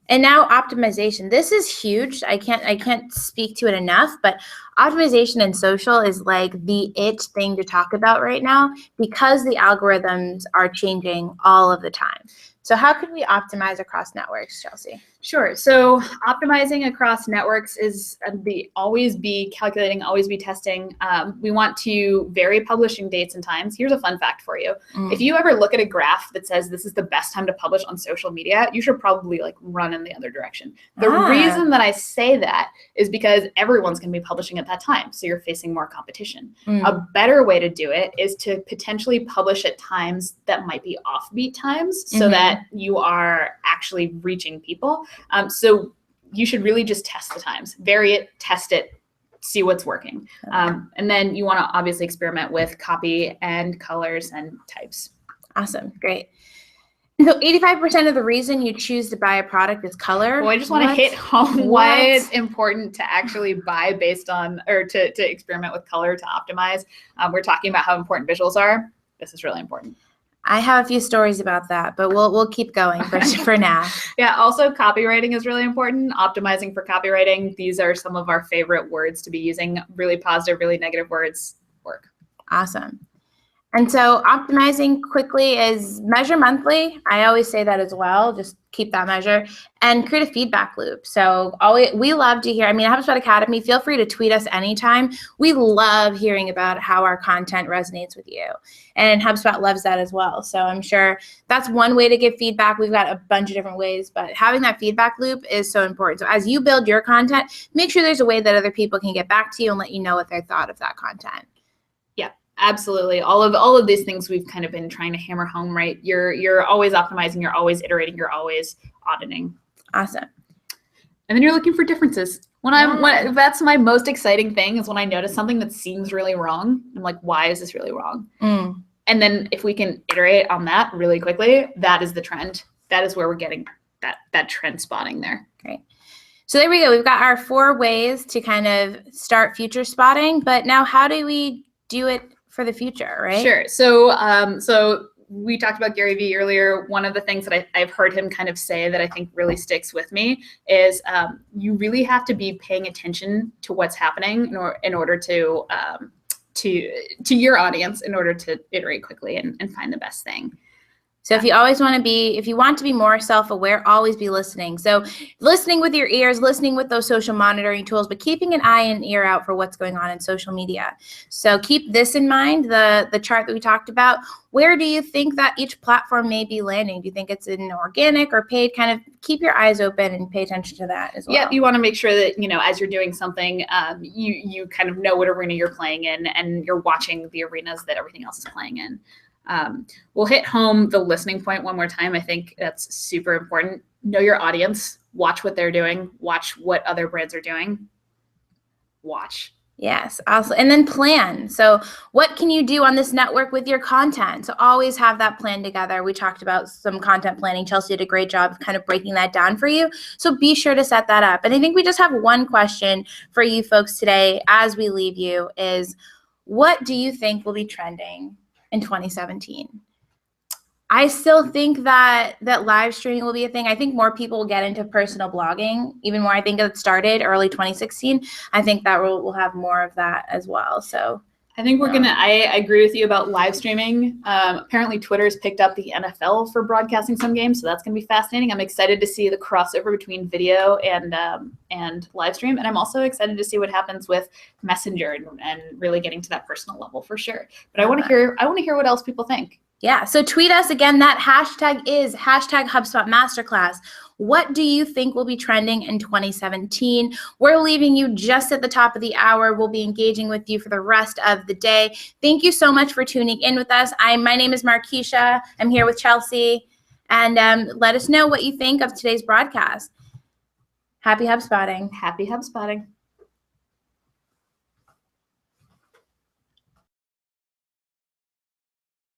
And now optimization. This is huge. I can't speak to it enough, but optimization in social is like the it thing to talk about right now because the algorithms are changing all of the time. So how could we optimize across networks, Chelsea? Sure. So optimizing across networks is always be calculating, always be testing. We want to vary publishing dates and times. Here's a fun fact for you. If you ever look at a graph that says this is the best time to publish on social media, you should probably run in the other direction. The reason that I say that is because everyone's going to be publishing at that time. So you're facing more competition. A better way to do it is to potentially publish at times that might be offbeat times so that you are actually reaching people. So you should really just test the times, vary it, test it, see what's working. And then you want to obviously experiment with copy and colors and types. Awesome. Great. So 85% of the reason you choose to buy a product is color. Well, I just want to hit home why it's important to actually buy based on, or to experiment with color to optimize. We're talking about how important visuals are. This is really important. I have a few stories about that, but we'll keep going for now. Yeah, also copywriting is really important. Optimizing for copywriting. These are some of our favorite words to be using. Really positive, really negative words work. Awesome. And so optimizing quickly is measure monthly. I always say that as well. Just keep that measure and create a feedback loop. So we love to hear, HubSpot Academy, feel free to tweet us anytime. We love hearing about how our content resonates with you. And HubSpot loves that as well. So I'm sure that's one way to give feedback. We've got a bunch of different ways, but having that feedback loop is so important. So as you build your content, make sure there's a way that other people can get back to you and let you know what they thought of that content. Absolutely. All of these things we've kind of been trying to hammer home, right? You're always optimizing, you're always iterating, you're always auditing. Awesome. And then you're looking for differences. When that's my most exciting thing is when I notice something that seems really wrong. I'm like, why is this really wrong? And then if we can iterate on that really quickly, that is the trend. That is where we're getting that trend spotting there. Great. So there we go. We've got our 4 ways to kind of start future spotting, but now how do we do it for the future, right? Sure. So we talked about Gary Vee earlier. One of the things that I've heard him kind of say that I think really sticks with me is you really have to be paying attention to what's happening in order to your audience in order to iterate quickly and find the best thing. So if you want to be more self-aware, always be listening. So listening with your ears, listening with those social monitoring tools, but keeping an eye and ear out for what's going on in social media. So keep this in mind, the chart that we talked about. Where do you think that each platform may be landing? Do you think it's in organic or paid? Kind of keep your eyes open and pay attention to that as well. Yeah, you want to make sure that, as you're doing something, you kind of know what arena you're playing in and you're watching the arenas that everything else is playing in. We'll hit home the listening point one more time. I think that's super important. Know your audience, watch what they're doing, watch what other brands are doing. Watch. Yes, awesome. And then plan. So what can you do on this network with your content? So always have that plan together. We talked about some content planning. Chelsea did a great job of kind of breaking that down for you. So be sure to set that up. And I think we just have one question for you folks today as we leave you is, what do you think will be trending in 2017? I still think that live streaming will be a thing. I think more people will get into personal blogging, even more. I think it started early 2016. I think that we'll have more of that as well. So I think I agree with you about live streaming. Apparently Twitter's picked up the NFL for broadcasting some games, so that's gonna be fascinating. I'm excited to see the crossover between video and live stream. And I'm also excited to see what happens with Messenger and really getting to that personal level for sure. But I want to hear what else people think. Yeah, so tweet us again. That hashtag is hashtag HubSpot Masterclass. What do you think will be trending in 2017? We're leaving you just at the top of the hour. We'll be engaging with you for the rest of the day. Thank you so much for tuning in with us. My name is Markeisha. I'm here with Chelsea. And let us know what you think of today's broadcast. Happy HubSpotting. Happy HubSpotting.